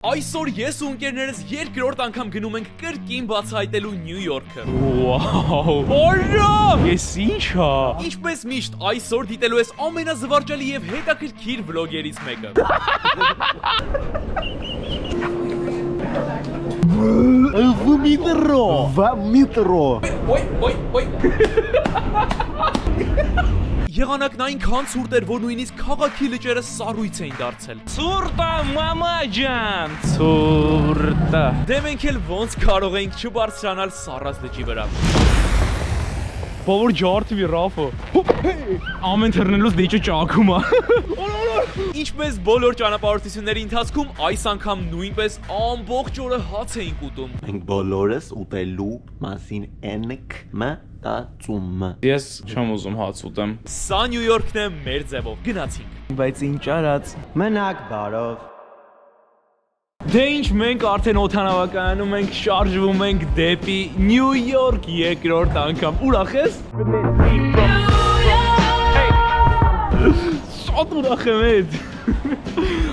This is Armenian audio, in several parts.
Այսօր ես ու ընկերներս երկրորդ անգամ գնում ենք կրկին բացահայտելու Նյու Յորքը։ Վաու, օրը, ես ինչա։ Ինչպես միշտ, այսօր դիտելու ես ամենազվարճալի եւ հետաքրքիր վլոգերից մեկը։ Ոյ։ Եղանակն այնքան ցուրտ էր, որ նույնիսկ քաղաքի լճերը սառույց էին դարձել։ Ցուրտա, մամա ջան, ցուրտա։ Դե մենք էլ ոնց կարող էինք չբարձրանալ սառած լճի վրա։ Բավոր ջարդվի Ռաֆը։ Ամեն թռնելուց դիճը ճակում է։ Ինչպես բոլոր ճանապարհորդությունների ընթացքում, այս անգամ նույնպես ամբողջ օրը հաց էինք ուտում։ Մենք բոլորս ուտելու մասին ենք մտածում։ Ես չեմ ուզում հաց ուտեմ։ Սա Նյու Յորքն է մեր ձևով։ Գնացինք։ Բայց ինչ արած։ Մնաք բարով։ Դե ինչ մենք արդեն օդանավակայանում ենք, շարժվում ենք դեպի Նյու Յորք երկրորդ անգամ։ Ուրախ ես։ Շատ ուրախ եմ էդ։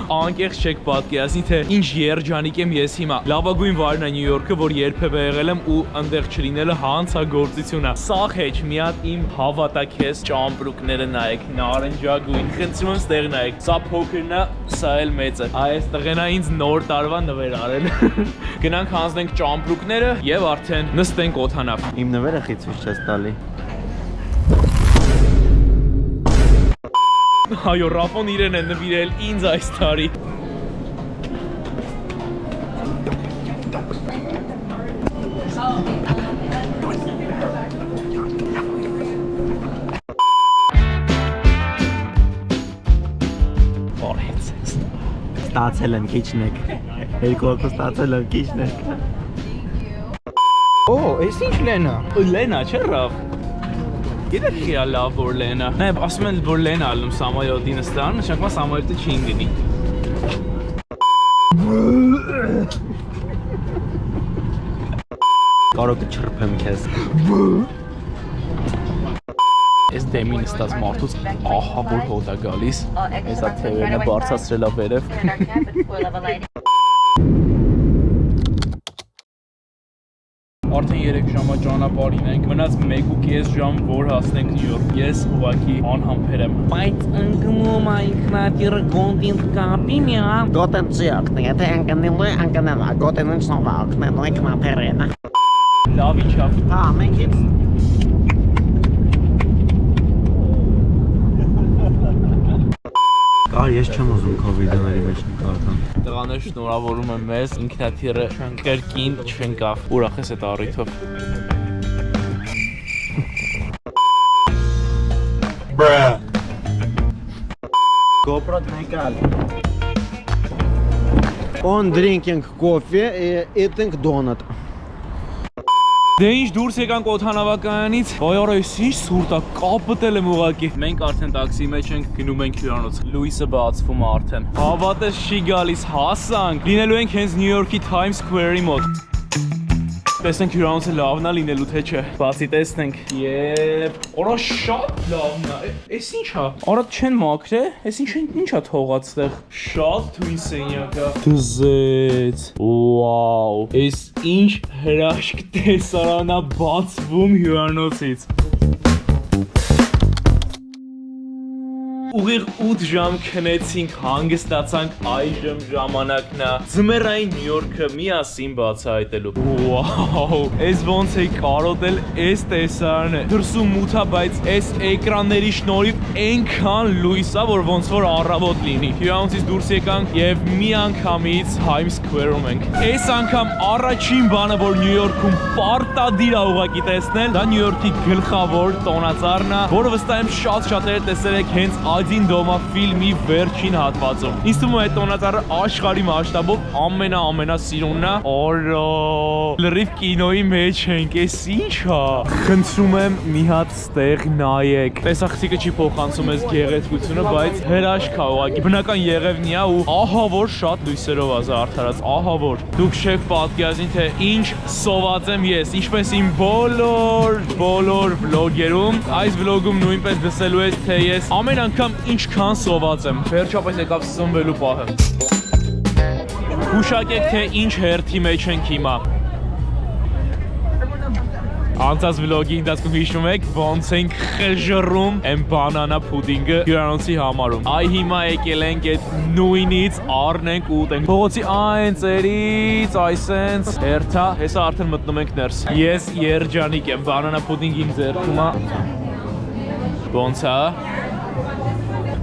Անկեղծ չեք պատկերացնի, թե ինչ երջանիկ եմ ես հիմա։ Լավագույն վայրն է Նյու Յորքը, որ երբևէ եղել եմ ու այնտեղ չլինելը հանցագործություն է։ Սաղ հեչ մի հատ իմ հավատաքես ճամպրուկները նայեք, նարնջագույն։ Խնդրում եմ ստեղ նայեք։ Սա փոքրն է, սա էլ մեծը։ Այս տղեն է ինձ նոր տարվա նվեր արել։ Գնանք հանձնենք ճամպրուկները եւ արդեն նստենք օդանավ։ Իմ նվերը խիցուց չես տալի։ Այո, Ռաֆոն իրեն է նվիրել ինձ այս տարի։ Ստացել եմ քիչնեք։ Երկու հոգու ստացել եմ քիչնեք։ Օ, էս ինչ Լենա։ Լենա, չէ՞ Ռաֆ։ Գիտեք քիա լավ որ Լենա։ Նայ, ասում են որ Լենա ալում Սամայոտի նստան, նշանակում Սամայոտը չի ինգնի։ Կարող կչրփեմ քեզ։ Այս դեմի նստած մարդուց ահա որ հոտ է գալիս։ Հեսա թևերն բարձրացրել է վերև։ Արդեն 3 ժամա ճանապարհին ենք, մնաց 1.5 ժամ, որ հասնենք Նյու Յորք։ Ես ուղղակի անհամբեր եմ։ Բայց ընկնում է ինքնատիրը գոնդին կապի միա։ Գոտեն չի ակնի, եթե ընկնելու է ընկնելա, գոտեն ինչ նով ակնելու ինքնատերին։ Լավ իջա։ Հա, մենք իպ։ Կար, ես չեմ ուզում քո վիդեոների մեջ նկարդամ։ Տղաներ շնորհավորում եմ մեզ, ինքնաթիռը կրկին չընկավ։ Ուրախ ես այդ առիթով։ GoPro-ն եկալ։ On drinking coffee and eating donut։ Դե ինչ դուրս եկանք օդանավակայանից, վայ այս ինչ սուրտ է, կապտել եմ ուղակի։ Մենք արդեն տաքսի մեջ ենք, գնում ենք հյուրանոց։ Լուիսը բացվում է արդեն։ Հավատես չի գալիս, հասանք։ Լինելու ենք հենց Նյու Յորքի Times Square-ի մոտ։ Տեսնենք հյուրանոցը լավն է լինելու թե չէ։ Բացի տեսնենք։ Եվ օրա շատ լավն է։ Էս ինչ է։ Արա չեն մաքրե։ Էս ինչա թողած ստեղ։ Շատ թույն սենյակա։ Դզեց։ Վաու։ Էս ինչ հրաշք տեսարան է բացվում հյուրանոցից։ Ուղիղ 8 ժամ քնեցինք, հանգստացանք, այժմ ժամանակն է ձմեռային Նյու Յորքը միասին բացահայտելու։ Վաու, այս ոնց է կարոտել այս տեսարանը։ Դրսում մութ է, բայց այս էկրանների շնորհիվ այնքան լույս է, որ ոնց որ առավոտ լինի։ Հյուրանոցից դուրս եկանք եւ մի անգամից Times Square-ում ենք։ Այս անգամ առաջին բանը, որ Նյու Յորքում պարտադիր է ուղղակի տեսնել, դա Նյու Յորքի գլխավոր տոնածառն է, որը վստահ եմ շատ-շատերը տեսել եք հենց Ադին Դոմա ֆիլմի վերջին հատվածում։ Ինձ թվում է այդ տոնածառը աշխարհի մասշտաբով ամենասիրունն է։ Օրո, լրիվ կինոյի մեջ ենք, էս ինչ է։ Խնդրում եմ մի հատ ստեղ նայեք։ Տեսախցիկը չի փոխանցում այս գեղեցկությունը, բայց հրաշք է ուղղակի։ Բնական եղևնի է ու ահա որ շատ լույսերով է զարդարած, ահա որ։ Դուք չեք պատկերացնի, թե ինչ սոված եմ ես, ինչպես իմ բոլոր վլոգերում, այս վլոգում նույնպես դսելու ես, թե ես ամեն անգամ ինչքան սոված եմ։ Վերջապես եկավ սնվելու պահը։ Հուշակեք, թե ինչ հերթի մեջ ենք հիմա։ Անցած վլոգի ընթացքում հիշում եք ոնց ենք խժռում այն բանանա փուդինգը հյուրանոցի համարում։ Այ հիմա եկել ենք այդ նույնից առնենք ու ուտենք։ Փողոցի այն ծերից այսենց հերթա, հեսա արդեն մտնում ենք ներս։ Ես երջանիկ եմ, բանանա փուդինգ իմ ձեռքում է։ Ոնց է։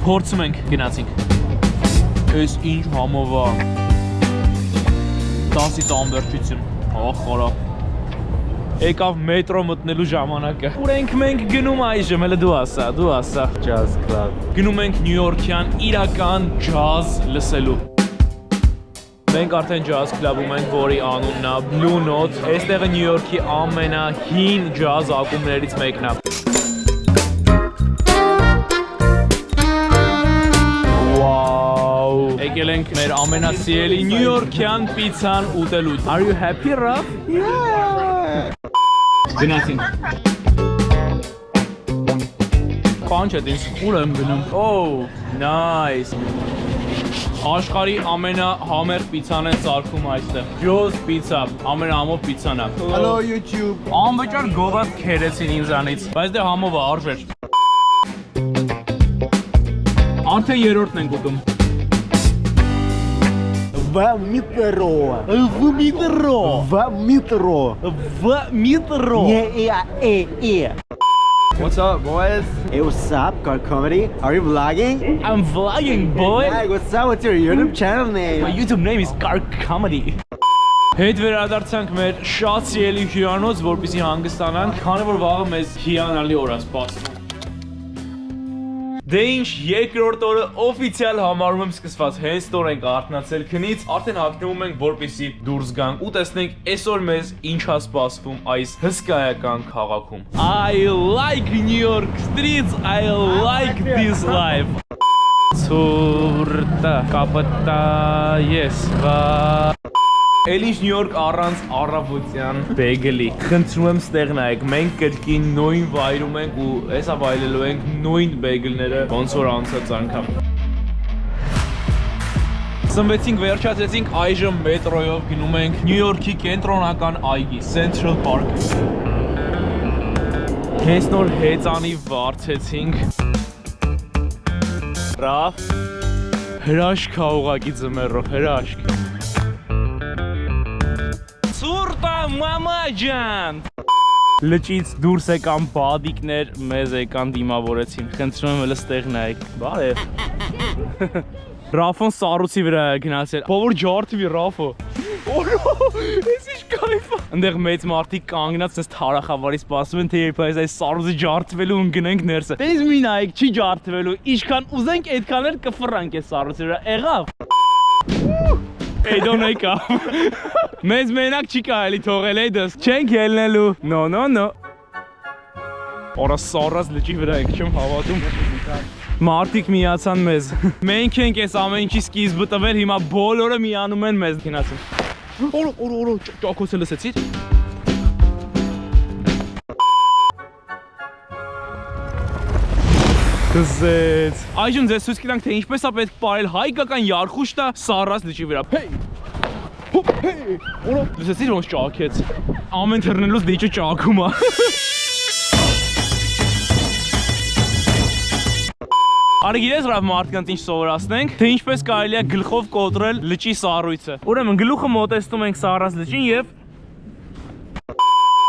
Փորձում ենք, գնացինք։ Էս ինչ համով է։ 10-ից անվերջություն։ Ախորա։ Եկավ մետրո մտնելու ժամանակը։ Ուր ենք մենք գնում այժմ, հələ դու ասա։ Jazz club։ Գնում ենք Նյու Յորքյան իրական ջազ լսելու։ Մենք արդեն ջազ կլաբում ենք, որի անունն է Blue Note։ Այստեղը Նյու Յորքի ամենահին ջազ ակումբներից մեկն է։ Wow, եկել ենք մեր ամենասիրելի Նյու Յորքյան պիցան ուտելու։ Are you happy, Raf? Yeah. Գնացինք։ Կանչ է դինս, ուր եմ գնում։ Oh, nice։ Աշխարհի ամենահամեղ պիցան են սարքում այստեղ։ Joe's Pizza, ամենահամով պիցան է։ Hello YouTube։ Անվճար գոված քերեցին ինձանից, բայց դե համով է արժեր։ Արդեն երրորդն ենք ուտում։ В метро. Не. What's up, boys? Hey, what's up, Car Comedy? Are you vlogging? I'm vlogging, boy. Hey, what's up? What's your YouTube channel name? My YouTube name is Car Comedy. Հետ վերադարձանք մեր շատ սիրելի հյուրանոց, որպեսզի հանգստանանք, քանի որ վաղը մեզ հիանալի օր է սպասում։ Դե ինչ, երկրորդ օրը օֆիցիալ համարում եմ սկսված, հենց տոր ենք արթնացել քնից, արդեն հագնվում ենք, որպեսզի դուրս գանք ու տեսնենք այսօր մեզ ինչ է սպասվում այս հսկայական քաղաքում։ I like New York streets, I like this life։ Ցուրտա, կապտա, yes, va։ Էլ ինչ Նյու Յորք առանց առավոտյան բեգելի։ Խնդրում եմ ստեղ նայեք, մենք կրկին նույն վայրում ենք ու հեսա վայելելու ենք նույն բեգլները, ոնց որ անցած անգամ։ Սնվեցինք, վերջացեցինք, այժմ մետրոյով գնում ենք Նյու Յորքի կենտրոնական այգի, Central Park։ Հենց նոր հեծանի վարձեցինք։ Ռաֆ, հրաշք է ուղղակի ձմեռով, հրաշք։ Մամա ջան։ Լճից դուրս եկան բադիկներ, մեզ եկան դիմավորեցին։ Խնդրում եմ ստեղ նայեք։ Բարև։ Ռաֆոն սառույցի վրա է գնացել։ Բավոր ջարդվի Ռաֆո։ Օրո, ես ինչ կայֆ է։ Այնտեղ մեծ մարդիկ կանգնած այս թարախավարի սպասում են, թե երբ այս սառույցը ջարդվելու ընկնենք ներսը։ Դες մի նայեք, չի ջարդվելու։ Ինչքան ուզենք, այդքան էլ կֆռանք այս սառույցի վրա։ Եղավ։ Hey, don't wake up. Մեզ մենակ չի կարելի թողել այդս։ Չենք ելնելու։ No։ Օրա սառած լճի վրա ենք, չեմ հավատում։ Մարդիկ միացան մեզ։ Մենք ենք այս ամեն ինչի սկիզբը տվել, հիմա բոլորը միանում են մեզ։ Գնացին։ Օրո, ճակոցը լսեցի՞ր։ Կզեց։ Այժմ ձեզ ցույց կտանք, թե ինչպես է պետք պարել հայկական յարխուշտը սառած լճի վրա։ Հեյ, օրո, լսեցի՞ր ոնց ճակեց։ Ամեն թռնելուց լիճը ճակում է։ Արի գիտես Ռավ մարդկանց ինչ սովորացնենք, թե ինչպես կարելի է գլխով կոտրել լճի սառույցը։ Ուրեմն գլուխը մոտեցնում ենք սառած լճին եւ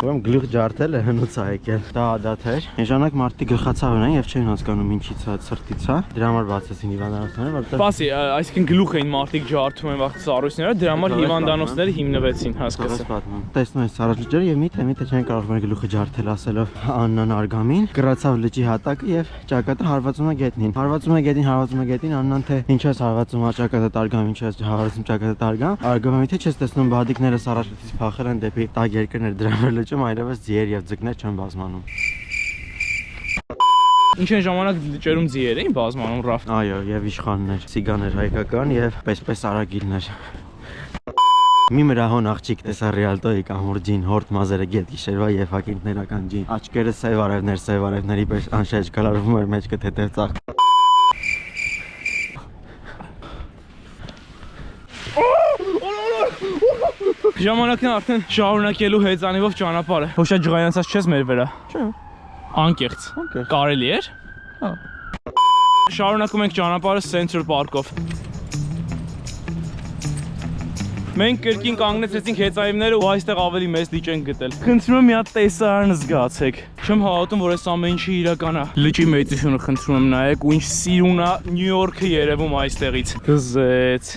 Ուրեմն գլուխ ջարդել է հնուց է եկել։ Դա ադաթ էր։ Այն ժամանակ մարդիկ գլխացավ ունեն եւ չէին հասկանում ինչից է, սրտից է։ Դրա համար բացեցին հիվանդանոցները, որտեղ Բասի, այսինքն գլուխ էին մարդիկ ջարդում են վաղ սառույցները, դրա համար հիվանդանոցները հիմնվեցին, հասկացա։ Տեսնում ես սառած լճերը եւ միթե չեն կարող մեր գլուխը ջարդել ասելով Աննան արգամին, գրացավ լճի հատակը եւ ճակատը հարվածում է գետնին։ Հարվածում է գետնին, Աննան թե ինչ ես հարվածում ճակատը տարգամ, ինչ ես հարվածում ճակատը տարգամ։ Արգամը միթե չես տեսնում բադիկները սառած լճից փախել են դեպի տակ երկրներ դրա վրա լճում այլևս ձիեր եւ ձկներ չեն բազմանում։ Ինչ են ժամանակ լճերում ձիեր էին բազմանում Ռաֆ։ Այո, եւ իշխաններ, ցիգաներ հայկական եւ պես արագիլներ։ Մի մրահոն աղջիկ տեսա Ռիալտոյի կամուրջին, հորդ մազերը գետ գիշերվա եւ հակինքներական ջին։ Աչքերը սև արևների պես անշեջ գալարվում էր մեջքը թեթև ծաղ։ Օ, Ժամանակն արդեն շարունակելու հեծանիվով ճանապարհը։ Ոչ շատ ջղայանացած չես մեր վրա։ Չէ։ Անկեղծ։ Կարելի էր։ Հա։ Շարունակում ենք ճանապարհը Central Park-ով։ Մենք կրկին կանգնեցինք հեծանիվները ու այստեղ ավելի մեծ լիճ ենք գտել։ Խնդրում եմ մի հատ տեսարան զգացեք։ Չեմ հավատում, որ այս ամեն ինչը իրական է։ Լճի մեծությունը խնդրում եմ նայեք ու ինչ սիրուն է Նյու Յորքը երևում այստեղից։ Գզեց։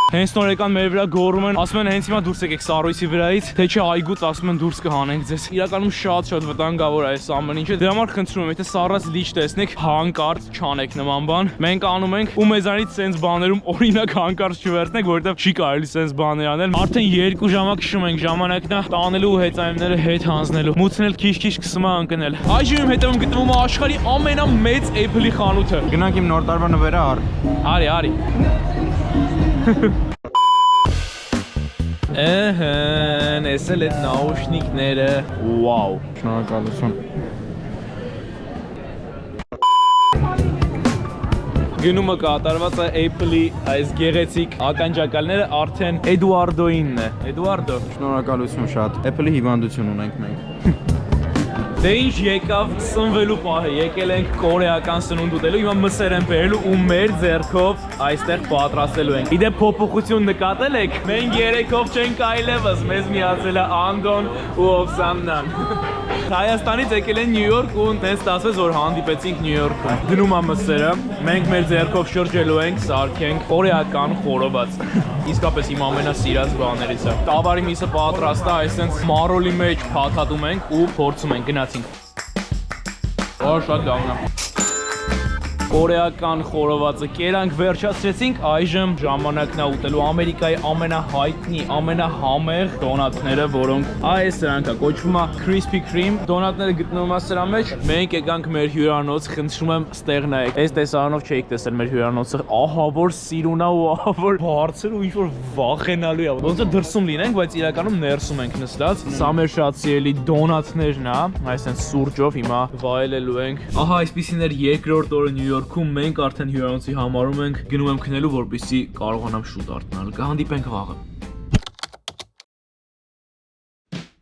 Հենց նորեկան մեր վրա գոռում են, ասում են հենց հիմա դուրս եկեք Սառույցի վրայից, թե չէ այգուց ասում են դուրս կհանենք ձեզ։ Իրականում շատ վտանգավոր է այս ամեն ինչը։ Դրա համար խնդրում եմ, եթե սառած լիճ տեսնեք, հանկարծ չանեք նման բան։ Մենք անում ենք ու մեզանից սենց բաներում օրինակ հանկարծ չվերցնենք, որովհետև չի կարելի սենց բաներ անել։ Արդեն 2 ժամակ քշում ենք, ժամանակն է տանելու ու հեծանիվները հետ հանձնելու։ Մուտնել քիչ-քիչ սկսում է ընկնել։ Այժմ իմ հետևում գտնվում է աշխարհի ամենամեծ Apple-ի խանութը։ Գնանք իմ նոր տարվա նվերը առ։ Արի։ Ահա, էսել այդ նաուշնիկները։ Վաու, Շնորհակալություն։ գնումը կատարված է Apple-ի այս գեղեցիկ ականջակալները արդեն Էդուարդոինն է։ Էդուարդո։ Շնորհակալություն շատ։ Apple-ի հիվանդություն ունենք մենք։ Դե ինչ եկավ սնվելու պահը, եկել ենք կորեական սնունդ ուտելու, հիմա մսեր են բերելու ու մեր ձեռքով այստեղ պատրաստելու ենք։ Իդե փոփոխություն նկատել եք, մենք երեքով չենք այլևս, մեզ միացել է Անդոն ու Օվսաննան։ Հայաստանից եկել են Նյու Յորք ու տես ստացվեց, որ հանդիպեցինք Նյու Յորքում։ Դնում է մսերը, մենք մեր ձեռքով շրջելու ենք, սարքենք կորեական խորոված։ Իսկապես իմ ամենասիրած բաներից է։ Տավարի միսը պատրաստ է, այսպես մարոլի մեջ փաթաթում ենք ու փորձում ենք, գնացինք։ Օր շատ լավն է։ Կորեական խորովածը կերանք վերջացրեցինք, այժմ ժամանակն է ուտելու Ամերիկայի ամենահայտնի, ամենահամեղ դոնատները, որոնք այս սրանք է, կոչվում է Krispy Kreme, դոնատները գտնվում է սրա մեջ, մենք եկանք մեր հյուրանոց, խնդրում եմ ստեղ նայեք, այս տեսարանով չէիք տեսել մեր հյուրանոցը, ահա որ սիրուն է ու ահա որ բարձր ու ինչ-որ վախենալու է, ոնց է դրսում լինենք, բայց իրականում ներսում ենք նստած, սա մեր շատ սիրելի դոնատներն է, այսպես սուրճով հիմա վայելելու ենք, ահա այսպիսին էր երկրորդ օրը Նյու Յորքում մենք արդեն հյուրանոցի համարում ենք, գնում եմ քնելու, որպեսզի կարողանամ շուտ արթնալ։ Կհանդիպենք վաղը։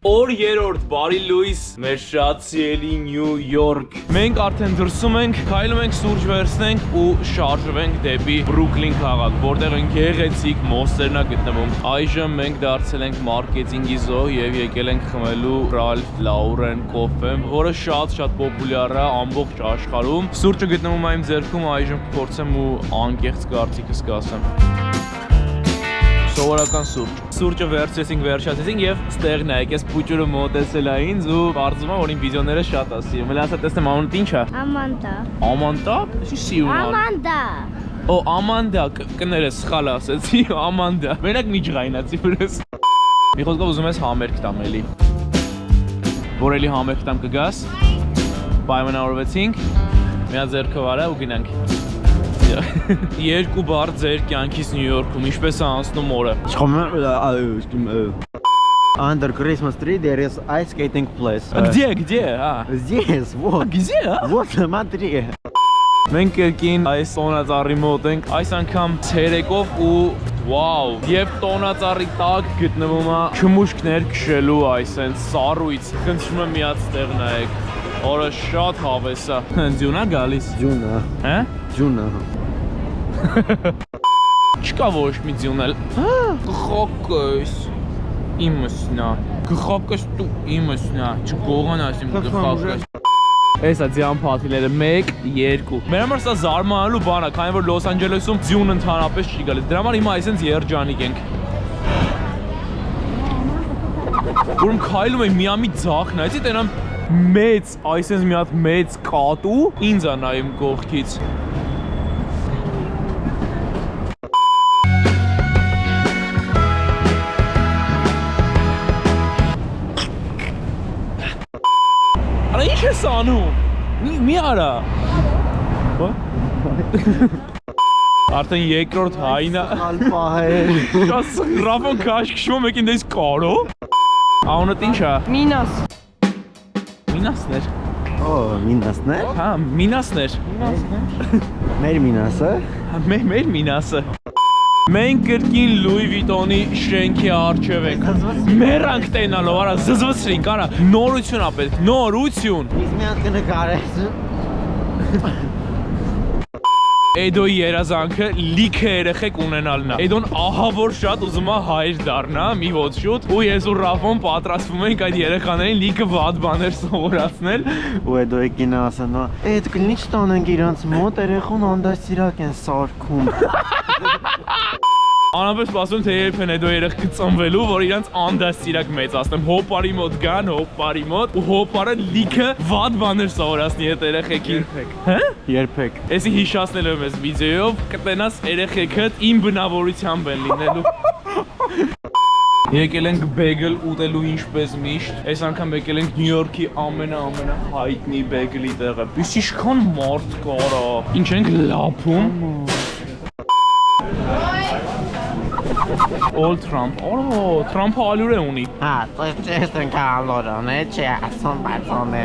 Օր երրորդ, բարի լույս, մեր շատ սիրելի Նյու Յորք։ Մենք արդեն դրսում ենք, քայլում ենք սուրճ վերցնենք ու շարժվենք դեպի Բրուքլին քաղաք, որտեղ են գեղեցիկ մոստերն է գտնվում։ Այժմ մենք դարձել ենք մարքեթինգի զոհ եւ եկել ենք խմելու Ralph Lauren կոֆե, որը շատ պոպուլյար է ամբողջ աշխարհում։ Սուրճը գտնվում է իմ ձեռքում, այժմ կփորձեմ ու անկեղծ կարծիքս կասեմ։ Սովորական սուրճ։ Սուրճը վերջացրեցինք եւ ստեղ նայեք, ես փուճուրը մոտեցել է ինձ ու կարծում եմ, որ իմ վիդեոները շատ է սիրում։ Էլ ասա տեսնեմ անունդ ի՞նչ է։ Ամանդա։ Ամանդա։ Ինչի սիրուն է։ Ամանդա։ Օ, Ամանդա, կներես, սխալ ասեցի, Ամանդա։ Մենակ միջղայնացի վրես։ Մի խոսքով ուզում ես համերգ տամ էլի։ Որ էլի համերգ տամ կգաս։ Պայմանավորվեցինք։ Մի հատ ձեռքով արա ու գնանք։ Երկու բառ ձեր կյանքից Նյու Յորքում, ինչպես է անցնում օրը։ Under Christmas tree there is ice skating place. Где, а? Здесь, вот. Где, а? Вот, смотри. Մենք կերկին այս տոնածառի մոտ ենք, այս անգամ ցերեկով ու վաու, եւ տոնածառի տակ գտնվում է չմուշկներ քշելու, այսենց սառույց։ Խնդրում եմ միած ստեղ նայեք։ Օրը շատ հավես է։ Ձյուն է գալիս։ Ջունա։ Հա? Ջունա։ Չկա ոչ մի ձյուն էլ։ Գխոկես։ Իմսնա։ Գխոկես դու իմսնա։ Չգողանաս իմ գխոկես։ Էսա ձյան փաթիլերը 1, 2։ Մեր համար սա զարմանալու բան է, քանի որ Լոս Անջելեսում ձյուն ընդհանրապես չի գալիս։ Դրա համար հիմա այսպես երջանիկ ենք։ Որում քայլում եմ միամիտ ձախ նայեցի, տենամ մեծ, այսպես մի հատ մեծ կատու ինձ է նայում կողքից։ Արա ինչ ես անում։ Մի արա։ Արդեն երկրորդ հայնա։ Ալպահեր։ Շատ սխրավոն քաշ քշում եկին դες կարո։ Անունդ ի՞նչ է։ Մինաս։ Մինասներ։ Օ, Մինասներ։ Հա, Մինասներ։ Մեր Մինասը։ Մեր Մինասը։ Մենք կրկին Louis Vuitton-ի շենքի առջև ենք։ Մեռանք տենալով, արա զզվցրինք, արա նորություն ա պետք, նորություն։ Իսկ մի հատ կնկարես։ Էդոյի երազանքը լիքը երեխեք ունենալն է։ Էդոն ահա որ շատ ուզում է հայր դառնա, մի ոտ շուտ, ու ես ու Ռաֆոն պատրաստվում ենք այդ երեխաներին լիքը վատ բաներ սովորացնել։ Ու այդ եկին ասեն, այդ կլինի չտանենք իրանց մոտ, երեխուն անդաստիրակ են սարքում։ Անապես սպասում թե երբ են էդո երեխ կծնվելու, որ իրանց անդաստիրակ մեծացնեմ, հոպարի մոտ գան, հոպարի մոտ, ու հոպարը լիքը վատ բաներ սովորացնի այդ երեխեքին։ Հա? Երբեք։ Էսի հիշացնել եմ ես վիդեոյով, կտենաս երեխեքդ իմ բնավորությամբ են լինելու։ Եկել ենք բեգլ ուտելու ինչպես միշտ։ Այս անգամ եկել ենք Նյու Յորքի ամենահայտնի բեգլի տեղը։ Իսկ ինչքան մարդ կարա։ Ինչ ենք լափում։ Old Trump։ Օ, Trump-ը ալյուր է ունի։ Հա, ծես են կալորոն է, չի ասում բացոն է։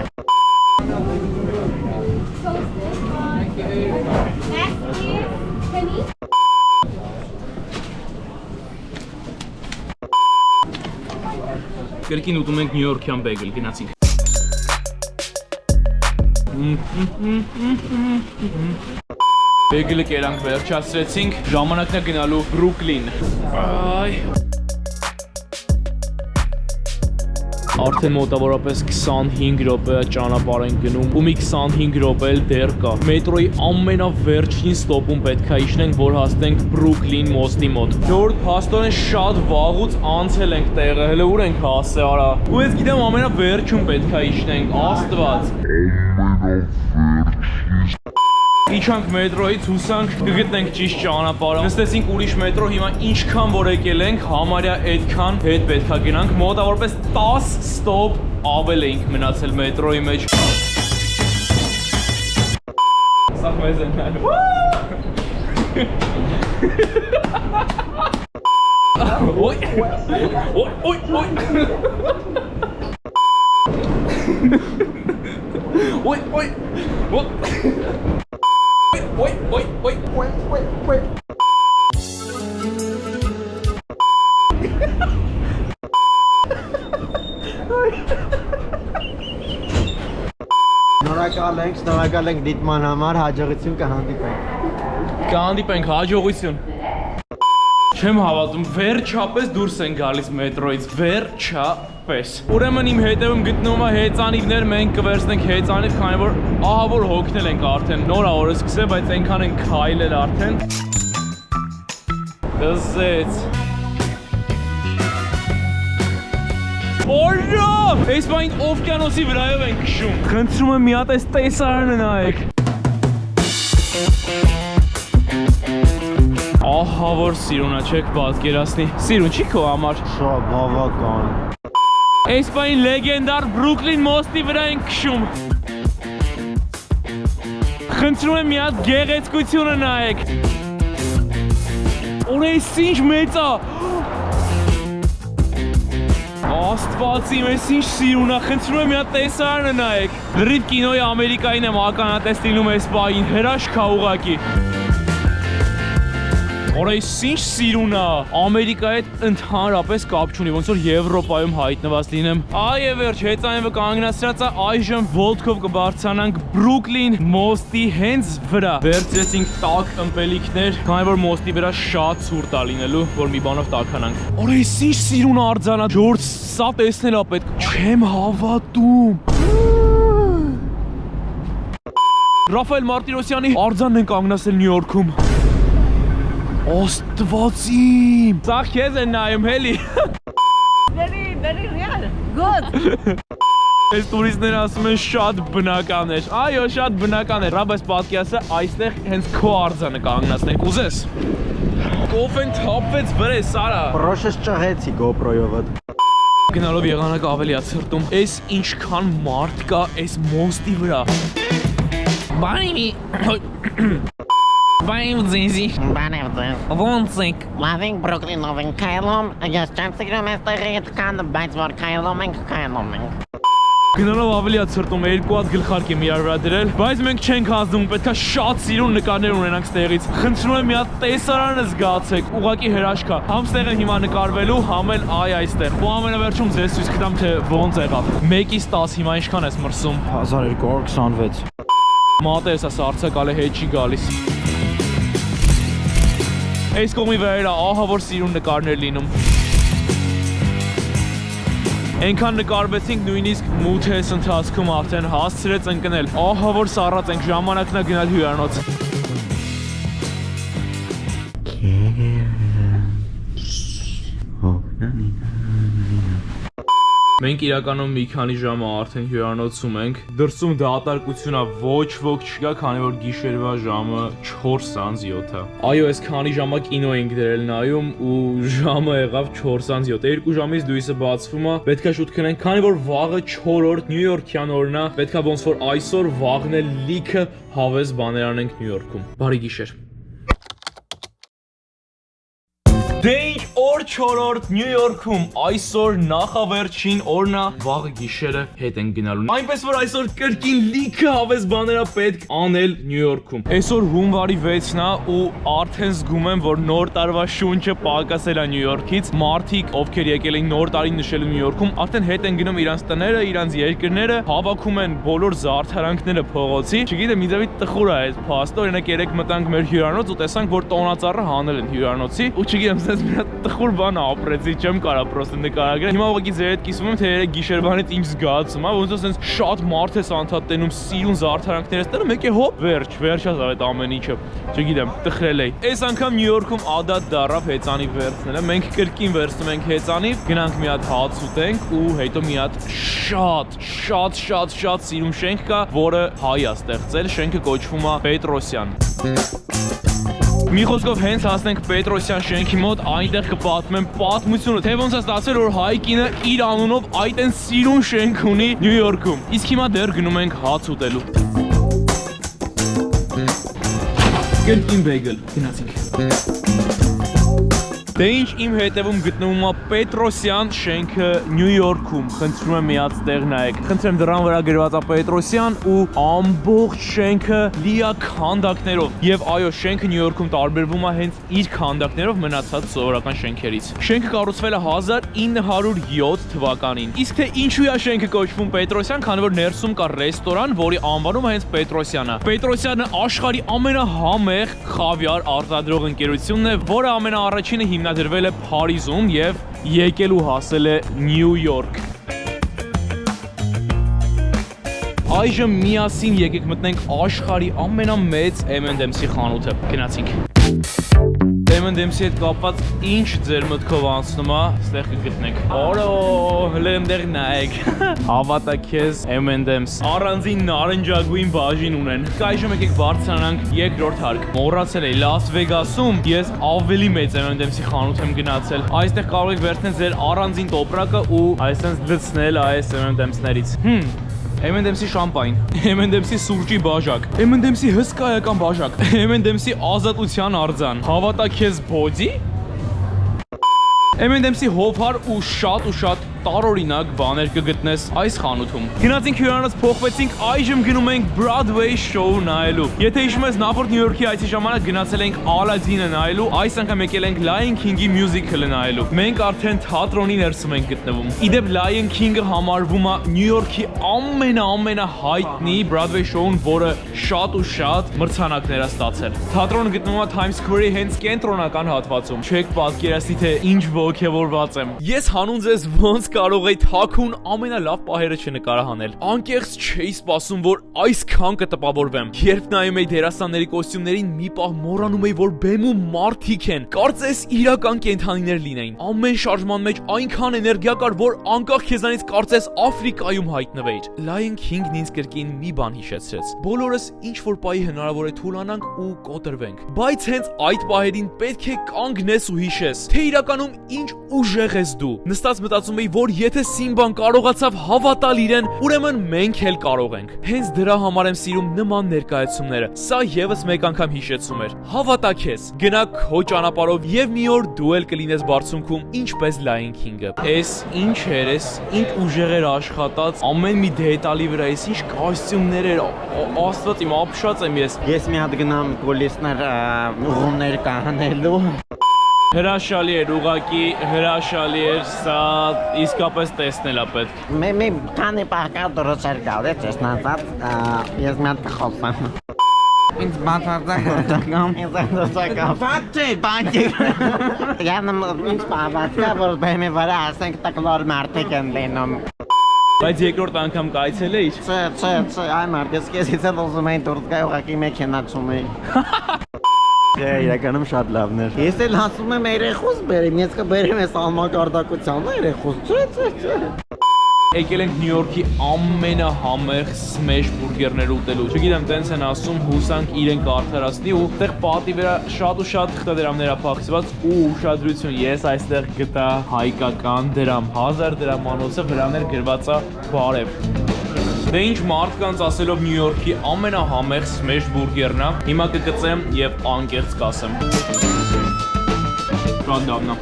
Կրկին ուտում ենք Նյու Յորքյան բեգլ, գնացինք։ Բեգլը կերանք վերջացրեցինք, ժամանակն է գնալու Բրուքլին։ Այ։ Արդեն մոտավորապես 25 րոպե ճանապարհ ենք գնում ու մի 25 րոպե էլ դեռ կա։ Մետրոյի ամենավերջին ստոպում պետք է իջնենք, որ հասնենք Բրուքլին մոստի մոտ։ Նորդ փաստորեն շատ վաղուց անցել ենք տեղը, հələ ուր ենք հասել, արա։ Ու ես գիտեմ ամենավերջում պետք է իջնենք, Աստված։ Իջանք մետրոյից, հուսանք կգտնենք ճիշտ ճանապարհը։ Նստեցինք ուրիշ մետրո, հիմա ինչքան որ եկել ենք, համարյա այդքան հետ պետքա գնանք։ Մոտավորապես 10 ստոպ ավել էինք մնացել մետրոյի մեջ։ Սա մեզ են նայում։ Շնորհակալ ենք դիտման համար, հաջողություն կհանդիպենք։ Կհանդիպենք, հաջողություն։ Չեմ հավատում, վերջապես դուրս են գալիս մետրոյից, վերջապես։ Ուրեմն իմ հետևում գտնվում է հեծանիվներ, մենք կվերցնենք հեծանիվ, քանի որ ահա որ հոգնել ենք արդեն։ Նոր ա օրը սկսել, բայց այնքան են քայլել արդեն։ Դզեց։ Օրո! Այս բան օվկիանոսի վրայով են քշում։ Խնդրում եմ մի հատ այս տեսարանը նայեք։ Ահա որ սիրունա չեք պատկերացնի։ Սիրուն չի քո համար։ Շատ բավական։ Այս բան լեգենդար Բրուքլին մոստի վրա են քշում։ Խնդրում եմ մի հատ գեղեցկությունը նայեք։ Օրես ինչ մեծ է։ Աստված իմ, ես ինչ սիրուն է, խնդրում եմ մի հատ տեսարանը նայեք։ Լրիվ կինոյի Ամերիկային եմ ականատես լինում այս բային, հրաշք ա ուղղակի։ Օրես ինչ սիրուն է, Ամերիկայի հետ ընդհանրապես կապ չունի, ոնց որ Եվրոպայում հայտնված լինեմ։ Այ է վերջ, հեծանիվը կանգնացրած է, այժմ Voltkov կբարձրանանք Բրուքլին մոստի հենց վրա։ Վերցրեցինք տաք ըմպելիքներ, քանի որ մոստի վրա շատ ցուրտ է լինելու, որ մի բանով տաքանանք։ Օրես ինչ սիրուն արձանա, Ջորջ, սա տեսնել է պետք։ Չեմ հավատում։ Ռաֆայել Մարտիրոսյանի արձանն են կանգնացել Նյու Յորքում։ Աստված իմ։ Սա քեզ են նայում, հելի։ Very real. Good. Այս տուրիստները ասում են շատ բնական էր։ Այո, շատ բնական էր։ Ռաբ այս պատկասը այստեղ հենց քո արձանը կանգնացնենք, ուզես։ Կոֆեն թափվեց վրես, արա։ Պրոշես ճղեցի GoPro-ով։ Գնալով եղանակը ավելի է ցրտում։ Այս ինչքան մարդ կա այս մոստի վրա։ Բանի Բայմ ձեզի։ Բանև ձեզ։ Ոնց եք։ Լավենք Բրուքլինով ենք քայլում, ես չեմ սիրում այս տեղի հետ կան, բայց որ քայլում ենք։ Գնալով ավելի է ցրտում, երկու հատ գլխարկ եմ իրար վրա դրել, բայց մենք չենք հանձնում, պետքա շատ սիրուն նկարներ ունենանք ստեղից։ Խնդրում եմ մի հատ տեսարանը զգացեք, ուղղակի հրաշք է։ Համ ստեղ եմ հիմա նկարվելու, համ էլ այստեղ։ Ու ամենավերջում ձեզ ցույց կտամ, թե ոնց եղավ։ 1-ից 10 հիմա ինչքան ես մրսում։ 1226 Մատերս է սարցակալը հետ չի գալիս։ Այս կողմի վրա ահա որ սիրուն նկարներ լինում։ Այնքան նկարվեցինք նույնիսկ մութես ընթացքում արդեն հասցրեց ընկնել։ Ահա որ սառած ենք, ժամանակն է գնալ հյուրանոց։ Մենք իրականում մի քանի ժամ արդեն հյուրանոցում ենք։ Դրսում դատարկություն է, ոչ ոք չկա, քանի որ գիշերվա ժամը 4:07 է։ Այո, այս քանի ժամա կինո ենք դրել նայում ու ժամը եղավ 4:07։ 2 ժամից լույսը բացվում է։ Պետքա շուտ քնենք, քանի որ վաղը 4-րդ Նյու Յորքյան օրն է։ Պետքա ոնց որ այսօր վաղն է լիքը հավես բաներ անենք Նյու Յորքում։ Բարի գիշեր։ Դե ինչ օր 4-րդ Նյու Յորքում, այսօր նախավերջին օրն է, վաղը գիշերը հետ են գնալու։ Այնպես որ այսօր կրկին լիքը հավես բաներ է պետք անել Նյու Յորքում։ Այսօր հունվարի 6-ն է ու արդեն զգում եմ, որ նոր տարվա շունչը պակասել է Նյու Յորքից։ Մարդիկ, ովքեր եկել են նոր տարին նշելու Նյու Յորքում, արդեն հետ են գնում իրանց տները, իրանց երկրները, հավաքում են բոլոր զարդարանքները փողոցի։ Չգիտեմ, իդեպի տխուր է այս փաստը, օրինակ երեք մտանք մեր հյուրանոց ու տեսանք, որ տոնածառը հանել են հյուրանոցի, ու չգիտեմ, ես մի հատ տխուր բան ապրեցի, չեմ կարա պրոստը նկարագրել։ Հիմա ուղղակի ձեր հետ կիսվում եմ, թե երեք գիշերվանից ինչ զգացում է, ոնց որ sense շատ մարդ ես անդադտենում սիրուն զարդարանքներ ես տանում, եկե հոп, վերջաց այդ ամեն ինչը։ Չգիտեմ, տխրել էի։ Այս անգամ Նյու Յորքում ադատ դարավ հեծանիվ վերցնելը։ Մենք կրկին վերցնում ենք հեծանիվ, գնանք մի հատ հաց ուտենք ու հետո մի հատ շատ սիրուն շենք կա, որը հայ է ստեղծել, շենքը կոչվում է Պետրոսյան։ Մի խոսքով հենց հասնենք Պետրոսյան շենքի մոտ, այնտեղ կպատմեմ պատմությունը, թե ոնց է ստացվել, որ հայ կինը իր անունով այդ են սիրուն շենք ունի Նյու Յորքում։ Իսկ հիմա դեռ գնում ենք հաց ուտելու։ Կրկին բեգլ, գնացինք։ Դե ինչ իմ հետևում գտնվում է Պետրոսյան շենքը Նյու Յորքում, խնդրում եմ միած տեղ նայեք։ Խնդրեմ դրան վրա գրված է Պետրոսյան ու ամբողջ շենքը լի է քանդակներով։ Եվ այո, շենքը Նյու Յորքում տարբերվում է հենց իր քանդակներով մնացած սովորական շենքերից։ Շենքը կառուցվել է 1907 թվականին։ Իսկ թե ինչու է շենքը կոչվում Պետրոսյան, քանի որ ներսում կա ռեստորան, որի անվանումը հենց Պետրոսյան է։ Պետրոսյանը աշխարհի ամենահամեղ խավիար արտադրող ընկերությունն է, որը ամենաառաջինը հիմնադրվել է Փարիզում եւ եկել ու հասել է Նյու Յորք։ Այժմ միասին եկեք մտնենք աշխարհի ամենամեծ M&M's-ի խանութը։ Գնացինք։ M&M's-ի հետ կապված ինչ ձեր մտքով անցնում է, ստեղ կգտնեք։ Օրո, հլեմ դեղ նայեք։ Հավատա քեզ M&M's առանձին նարնջագույն բաժին ունեն։ Այժմ եկեք բարձրանանք երկրորդ հարկ։ Մոռացել էի, Լաս Վեգասում ես ավելի մեծ M&M's-ի խանութ եմ գնացել։ Այստեղ կարող եք վերցնել ձեր առանձին տոպրակը ու այսպես լցնել այս M&M's-ներից։ M&M's-ի շամպայն, M&M's-ի սուրճի բաժակ, M&M's-ի հսկայական բաժակ, M&M's-ի ազատության արձան, հավատա քեզ բոդի, M&M's-ի հովհար ու շատ տարօրինակ բաներ կգտնես այս խանութում։ Գնացինք հյուրանոց, փոխվեցինք, այժմ գնում ենք Broadway show նայելու։ Եթե հիշում ես, նախորդ Նյու Յորքի այցի ժամանակ գնացել ենք Aladdin-ը նայելու, այս անգամ եկել ենք Lion King-ի musical-ը նայելու։ Մենք արդեն թատրոնի ներսում ենք գտնվում։ Իդեպ Lion King-ը համարվում է Նյու Յորքի ամենահայտնի Broadway show-ն, որը շատ մրցանակներ է ստացել։ Թատրոնը գտնվում է Times Square-ի հենց կենտրոնական հատվածում։ Չեք պատկերացնի, թե ինչ ոգևորված եմ։ Ես հանուն ձեզ ոնց կարող էի թաքուն ամենալավ պահերը չնկարահանել։ Անկեղծ չէի սպասում, որ այսքան կտպավորվեմ։ Երբ նայում էի դերասանների կոստյումներին, մի պահ մոռանում էի, որ բեմում մարդիկ են։ Կարծես իրական կենդանիներ լինեին։ Ամեն շարժման մեջ այնքան էներգիա կար, որ անկախ քեզանից կարծես Աֆրիկայում հայտնվեիր։ Lion King-ն ինձ կրկին մի բան հիշեցրեց։ Բոլորս ինչ որ պահի հնարավոր է թուլանանք ու կոտրվենք։ Բայց հենց այդ պահերին պետք է կանգնես ու հիշես, թե իրականում ինչ ուժեղ ես դու։ Նստած մտածում էի, որ եթե Սիմբան կարողացավ հավատալ իրեն, ուրեմն մենք էլ կարող ենք։ Հենց դրա համար եմ սիրում նման ներկայացումները։ Սա եւս մեկ անգամ հիշեցում էր։ Հավատա քեզ, գնա քո ճանապարհով եւ մի օր դու էլ կլինես բարձունքում, ինչպես Lion King-ը։ Էս ինչ էր, էս ինչ ուժեղ էր աշխատած, ամեն մի դետալի վրա, էս ինչ կոստյումներ էր, աստված իմ ապշած եմ ես։ Ես մի հատ գնամ կուլիսներ ուղումներ կանելու։ Հրաշալի էր, ուղակի հրաշալի էր, սա իսկապես տեսնել է պետք։ Մի քանի պահ դուրս էր գալու, ճշտանցած, ես մի հատ կխոսեմ։ Ինձ բացարձակ Յանım ինձ բավացա, որ բեմի վրա ասենք տկլոր մարդիկ են լինում։ Բայց երկրորդ անգամ կայցել էիր։ Չէ, այ մարդ, ես քեզից էլ ուզում էի դուրս գա ուղղակի մեքենացում էի։ Չէ, իրականում շատ լավն էր։ Ես էլ հասում եմ երեխուս բերեմ, ես կբերեմ այս ալմակարդակության երեխուս, չէ։ Եկել ենք Նյու Յորքի ամենահամեղ սմեշ բուրգերներ ուտելու։ Չգիտեմ, տենց են ասում, հուսանք իրեն կարդարացնի ու այդտեղ պատի վրա շատ ու շատ խտադրամներ ա փակցված ու ուշադրություն, ես այստեղ գտա հայկական դրամ, 1000 դրամանոցը վրաներ գրված ա բարև։ Դե ինչ մարդկանց ասելով Նյու Յորքի ամենահամեղ սմեշ բուրգերն ա, հիմա կգծեմ եւ անկեղծ կասեմ։ Շատ լավն ա։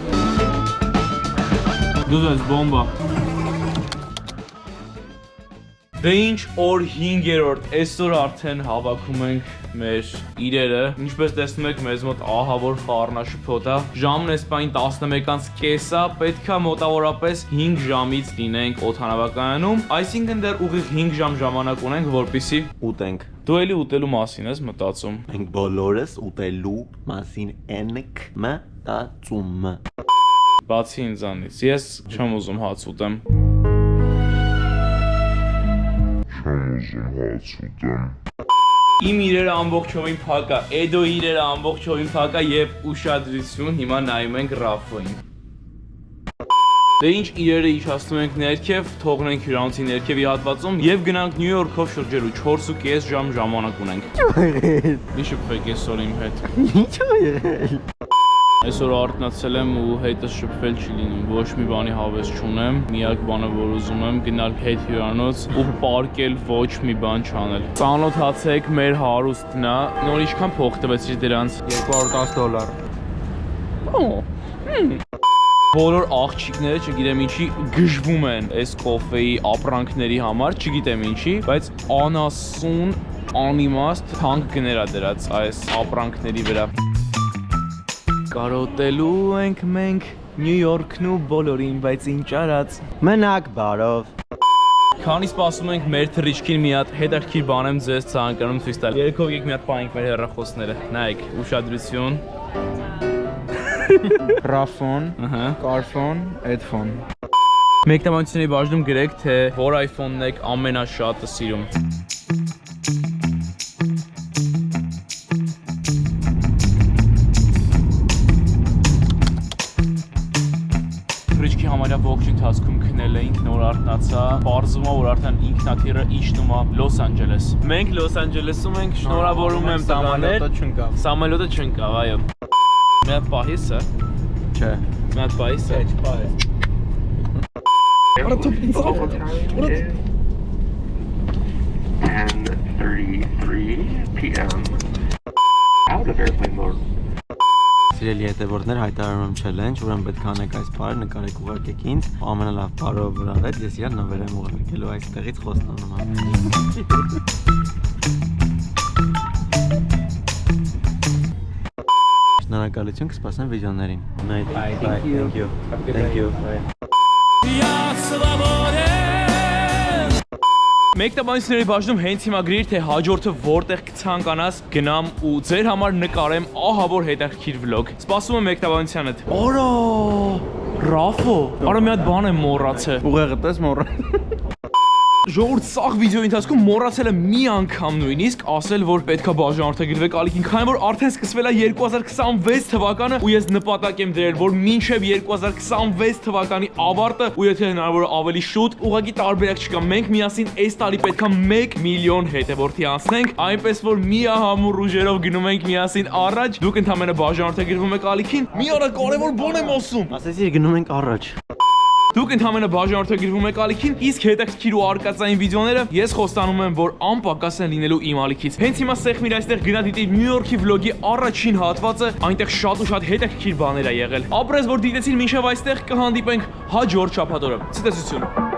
Դու ես բոմբա։ Դե ինչ օր 5-րդ, այսօր արդեն հավաքում ենք մեր իրերը, ինչպես տեսնում եք մեզ մոտ ահավոր խառնաշփոթ է, ժամն էս պայն 11:30 է, պետքա մոտավորապես 5 ժամից լինենք օդանավակայանում, այսինքն դեռ ուղիղ 5 ժամ ժամանակ ունենք, որպեսզի ուտենք։ դու էլի ուտելու մասին ես մտածում։ Մենք բոլորս ուտելու մասին ենք մտածում։ Բացի ինձանից, ես չեմ ուզում հաց ուտեմ։ Իմ իրերը ամբողջովին փակ է, Էդո իրերը ամբողջովին փակ է եւ ուշադրություն, հիմա նայում ենք Ռաֆոին։ Դե ինչ իրերը իջացնում ենք ներքև, թողնենք հյուրանոցի ներքևի հատվածում եւ գնանք Նյու Յորքով շրջելու 4.5 ժամ ժամանակ ունենք։ Մի շփվեք այսօր իմ հետ։ Ինչ ա եղել։ Այսօր արթնացել եմ ու հետս շփվել չի լինում, ոչ մի բանի հավես չունեմ, միակ բանը որ ուզում եմ գնալ հետ հյուրանոց ու պարկել ոչ մի բան չանել։ Ծանոթացեք մեր հարուստն է, նոր ինչքան փող տվեցիր դրանց։ $200։ Բոլոր աղջիկները չգիտեմ ինչի գժվում են այս կոֆեի ապրանքների համար, չգիտեմ ինչի, բայց անասուն անիմաստ թանկ գներ ա դրած այս ապրանքների վրա։ Կարոտելու ենք մենք Նյու Յորքն ու բոլորին, բայց ինչ արած։ Մնաք բարով։ Քանի սպասում ենք մեր թռիչքին մի հատ հետաքրքիր բան եմ ձեզ ցանկանում ցույց տալ։ Երեքով եք մի հատ պահենք մեր հեռախոսները։ Նայեք, ուշադրություն։ Ռաֆոն, կարֆոն, էդֆոն։ Մեկնաբանությունների բաժնում գրեք, թե որ iPhone-ն եք ամենաշատը սիրում։ Համարյա ողջ ընթացքում քնել էինք, նոր արթնացա, պարզվում է, որ արդեն ինքնաթիռը իջնում է Լոս Անջելես։ Մենք Լոս Անջելեսում ենք, շնորհավորում եմ տամաներ։ Սամալյոտը չընկավ, այո։ Մի հատ պահիս է։ Չէ։ Մի հատ պահիս է։ And 33 p.m. out of airplane mode. Սիրելի հետևորդներ, հայտարարում եմ challenge, ուրեմն պետք է անեք այս բառը, նկարեք ուղարկեք ինձ, ամենալավ բառով վրավեք, ես իրան նվեր եմ ուղարկելու այստեղից խոստանում եմ։ Շնորհակալություն, կսպասեմ վիդեոներին։ Thank you. Մեկնաբանությունների բաժնում հենց հիմա գրիր, թե հաջորդը որտեղ կցանկանաս գնամ ու ձեր համար նկարեմ ահավոր հետաքրքիր վլոգ։ Սպասում եմ մեկնաբանությանդ։ Արա, Ռաֆո, արա մի հատ բան եմ մոռացել։ Ուղեղը տես մոռա։ Ժողովուրդ, սաղ վիդեոյի ընթացքում մոռացել եմ մի անգամ նույնիսկ ասել, որ պետքա բաժանորդագրվեք ալիքին, քանի որ արդեն սկսվել է 2026 թվականը ու ես նպատակ եմ դրել, որ մինչև 2026 թվականի ավարտը ու եթե հնարավոր է ավելի շուտ, ուղղակի տարբերակ չկա, մենք միասին այս տարի պետքա 1 միլիոն հետևորդի անցնենք, այնպես որ միահամուռ ուժերով գնում ենք միասին առաջ, դուք ընդամենը բաժանորդագրվում եք ալիքին, մի արա կարևոր բան եմ ասում։ Ասեցի գնում ենք առաջ։ Դուք ընդհանրապես բաժանորդագրվում եք ալիքին, իսկ հետաքրքիր ու արկածային վիդեոները ես խոստանում եմ, որ անպակաս են լինելու իմ ալիքից։ Հենց հիմա սեղմիր այստեղ գնա դիտի Նյու Յորքի վլոգի առաջին հատվածը, այնտեղ շատ ու շատ հետաքրքիր բաներ ա եղել։ Ապրես որ դիտեցին մինչև այստեղ կհանդիպենք հաջորդ շաբաթ օրը։ Ցտեսություն։